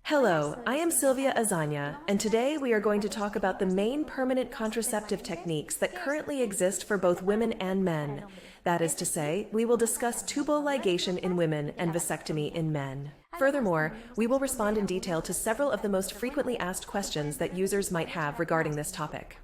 Hello, I am Sylvia Azania, and today we are going to talk about the main permanent contraceptive techniques that currently exist for both women and men. That is to say, we will discuss tubal ligation in women and vasectomy in men. Furthermore, we will respond in detail to several of the most frequently asked questions that users might have regarding this topic.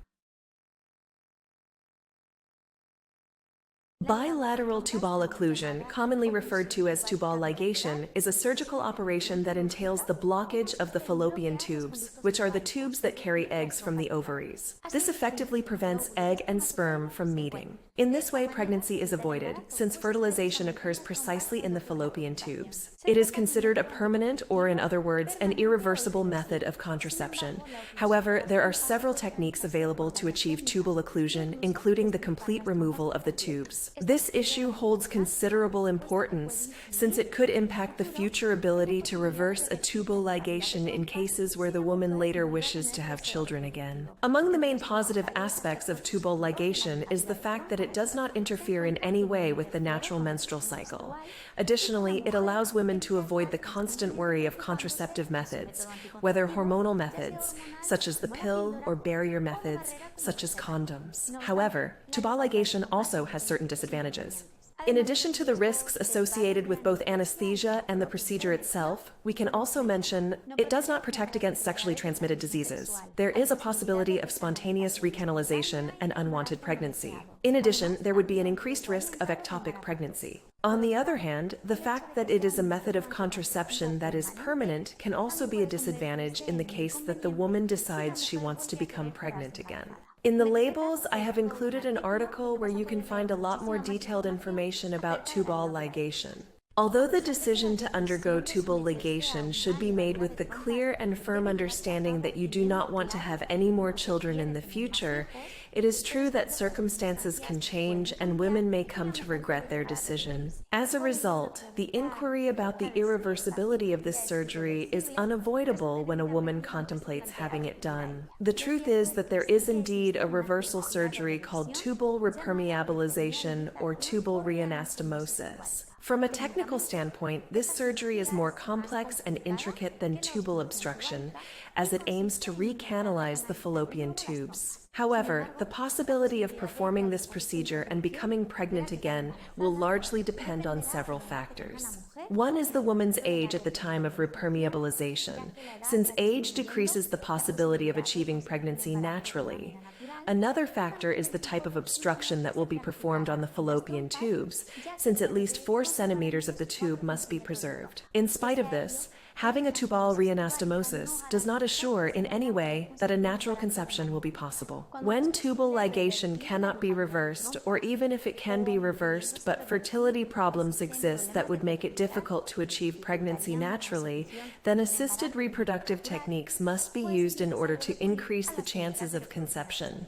Bilateral tubal occlusion, commonly referred to as tubal ligation, is a surgical operation that entails the blockage of the fallopian tubes, which are the tubes that carry eggs from the ovaries. This effectively prevents egg and sperm from meeting. In this way, pregnancy is avoided, since fertilization occurs precisely in the fallopian tubes. It is considered a permanent, or in other words, an irreversible method of contraception. However, there are several techniques available to achieve tubal occlusion, including the complete removal of the tubes. This issue holds considerable importance, since it could impact the future ability to reverse a tubal ligation in cases where the woman later wishes to have children again. Among the main positive aspects of tubal ligation is the fact that it does not interfere in any way with the natural menstrual cycle. Additionally, it allows women to avoid the constant worry of contraceptive methods, whether hormonal methods, such as the pill, or barrier methods, such as condoms. However, tubal ligation also has certain disadvantages. In addition to the risks associated with both anesthesia and the procedure itself, we can also mention it does not protect against sexually transmitted diseases. There is a possibility of spontaneous recanalization and unwanted pregnancy. In addition, there would be an increased risk of ectopic pregnancy. On the other hand, the fact that it is a method of contraception that is permanent can also be a disadvantage in the case that the woman decides she wants to become pregnant again. In the labels, I have included an article where you can find a lot more detailed information about tubal ligation. Although the decision to undergo tubal ligation should be made with the clear and firm understanding that you do not want to have any more children in the future, it is true that circumstances can change and women may come to regret their decision. As a result, the inquiry about the irreversibility of this surgery is unavoidable when a woman contemplates having it done. The truth is that there is indeed a reversal surgery called tubal repermeabilization or tubal reanastomosis. From a technical standpoint, this surgery is more complex and intricate than tubal obstruction, as it aims to recanalize the fallopian tubes. However, the possibility of performing this procedure and becoming pregnant again will largely depend on several factors. One is the woman's age at the time of repermeabilization, since age decreases the possibility of achieving pregnancy naturally. Another factor is the type of obstruction that will be performed on the fallopian tubes, since at least 4 centimeters of the tube must be preserved. In spite of this, having a tubal reanastomosis does not assure in any way that a natural conception will be possible. When tubal ligation cannot be reversed, or even if it can be reversed but fertility problems exist that would make it difficult to achieve pregnancy naturally, then assisted reproductive techniques must be used in order to increase the chances of conception.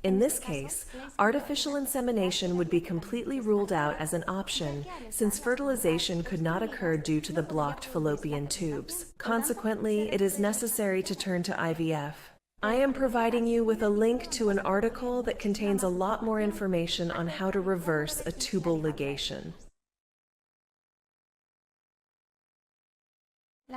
In this case, artificial insemination would be completely ruled out as an option, since fertilization could not occur due to the blocked fallopian tubes. Consequently, it is necessary to turn to IVF. I am providing you with a link to an article that contains a lot more information on how to reverse a tubal ligation.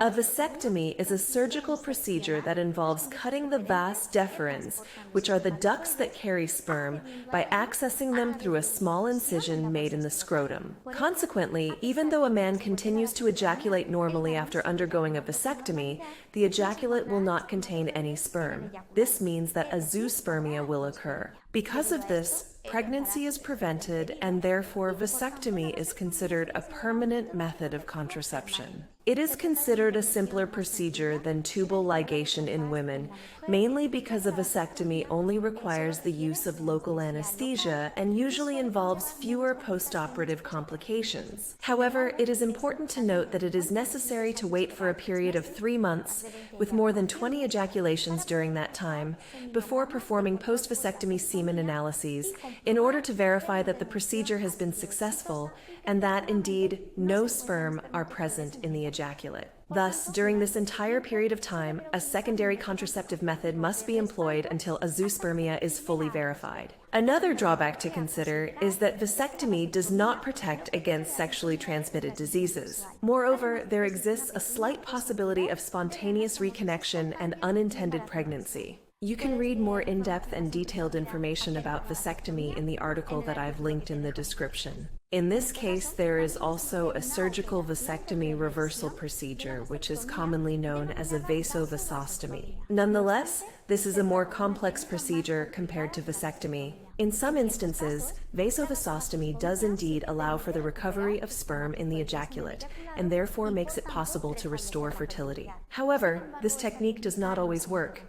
A vasectomy is a surgical procedure that involves cutting the vas deferens, which are the ducts that carry sperm, by accessing them through a small incision made in the scrotum. Consequently, even though a man continues to ejaculate normally after undergoing a vasectomy, the ejaculate will not contain any sperm. This means that azoospermia will occur. Because of this, pregnancy is prevented, and therefore vasectomy is considered a permanent method of contraception. It is considered a simpler procedure than tubal ligation in women, mainly because a vasectomy only requires the use of local anesthesia and usually involves fewer postoperative complications. However, it is important to note that it is necessary to wait for a period of 3 months, with more than 20 ejaculations during that time, before performing post-vasectomy semen analyses in order to verify that the procedure has been successful and that, indeed, no sperm are present in the ejaculate. Thus, during this entire period of time, a secondary contraceptive method must be employed until azoospermia is fully verified. Another drawback to consider is that vasectomy does not protect against sexually transmitted diseases. Moreover, there exists a slight possibility of spontaneous reconnection and unintended pregnancy. You can read more in-depth and detailed information about vasectomy in the article that I've linked in the description. In this case, there is also a surgical vasectomy reversal procedure, which is commonly known as a vasovasostomy. Nonetheless, this is a more complex procedure compared to vasectomy. In some instances, vasovasostomy does indeed allow for the recovery of sperm in the ejaculate, and therefore makes it possible to restore fertility. However, this technique does not always work.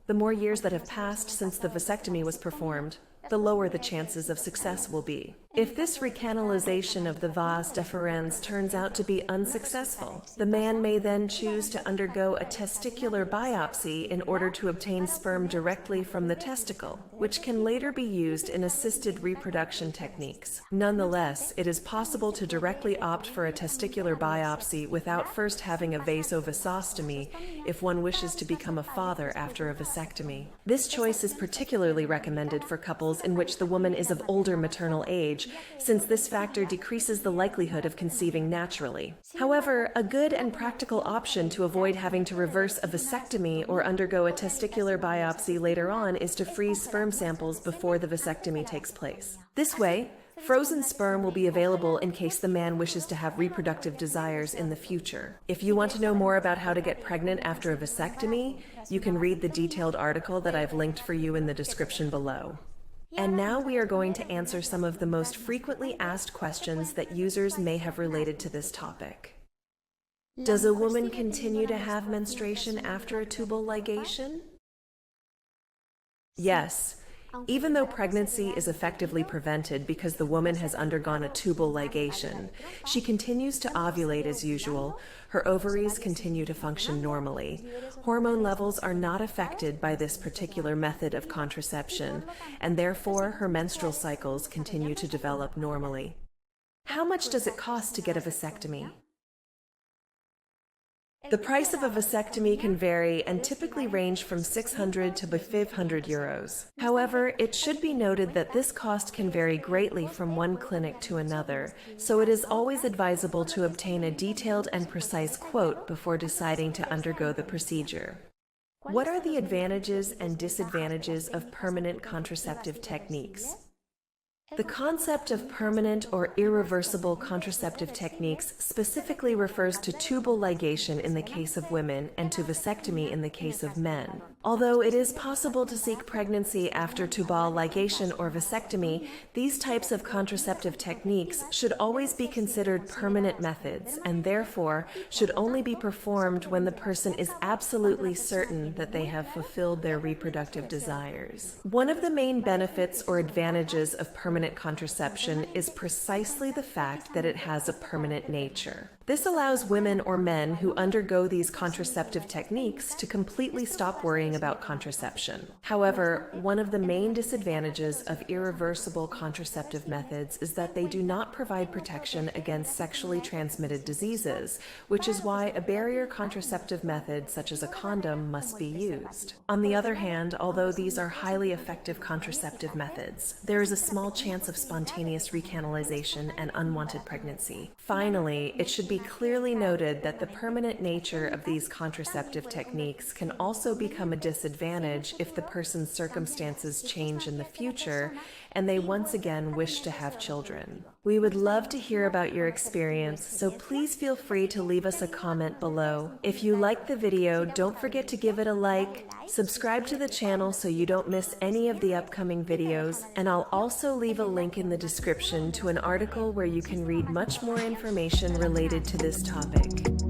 The more years that have passed since the vasectomy was performed, the lower the chances of success will be. If this recanalization of the vas deferens turns out to be unsuccessful, the man may then choose to undergo a testicular biopsy in order to obtain sperm directly from the testicle, which can later be used in assisted reproduction techniques. Nonetheless, it is possible to directly opt for a testicular biopsy without first having a vasovasostomy if one wishes to become a father after a vasectomy. This choice is particularly recommended for couples in which the woman is of older maternal age, since this factor decreases the likelihood of conceiving naturally. However, a good and practical option to avoid having to reverse a vasectomy or undergo a testicular biopsy later on is to freeze sperm samples before the vasectomy takes place. This way, frozen sperm will be available in case the man wishes to have reproductive desires in the future. If you want to know more about how to get pregnant after a vasectomy, you can read the detailed article that I've linked for you in the description below. And now we are going to answer some of the most frequently asked questions that users may have related to this topic. Does a woman continue to have menstruation after a tubal ligation? Yes. Even though pregnancy is effectively prevented because the woman has undergone a tubal ligation, she continues to ovulate as usual, her ovaries continue to function normally, hormone levels are not affected by this particular method of contraception, and therefore her menstrual cycles continue to develop normally. How much does it cost to get a vasectomy? The price of a vasectomy can vary and typically range from 600 to 500 euros. However, it should be noted that this cost can vary greatly from one clinic to another, so it is always advisable to obtain a detailed and precise quote before deciding to undergo the procedure. What are the advantages and disadvantages of permanent contraceptive techniques? The concept of permanent or irreversible contraceptive techniques specifically refers to tubal ligation in the case of women and to vasectomy in the case of men. Although it is possible to seek pregnancy after tubal ligation or vasectomy, these types of contraceptive techniques should always be considered permanent methods and therefore should only be performed when the person is absolutely certain that they have fulfilled their reproductive desires. One of the main benefits or advantages of permanent contraception is precisely the fact that it has a permanent nature. This allows women or men who undergo these contraceptive techniques to completely stop worrying about contraception. However, one of the main disadvantages of irreversible contraceptive methods is that they do not provide protection against sexually transmitted diseases, which is why a barrier contraceptive method such as a condom must be used. On the other hand, although these are highly effective contraceptive methods, there is a small chance of spontaneous recanalization and unwanted pregnancy. Finally, it should be clearly noted that the permanent nature of these contraceptive techniques can also become a disadvantage if the person's circumstances change in the future and they once again wish to have children. We would love to hear about your experience, so please feel free to leave us a comment below. If you liked the video, don't forget to give it a like, subscribe to the channel so you don't miss any of the upcoming videos, and I'll also leave a link in the description to an article where you can read much more information related to this topic.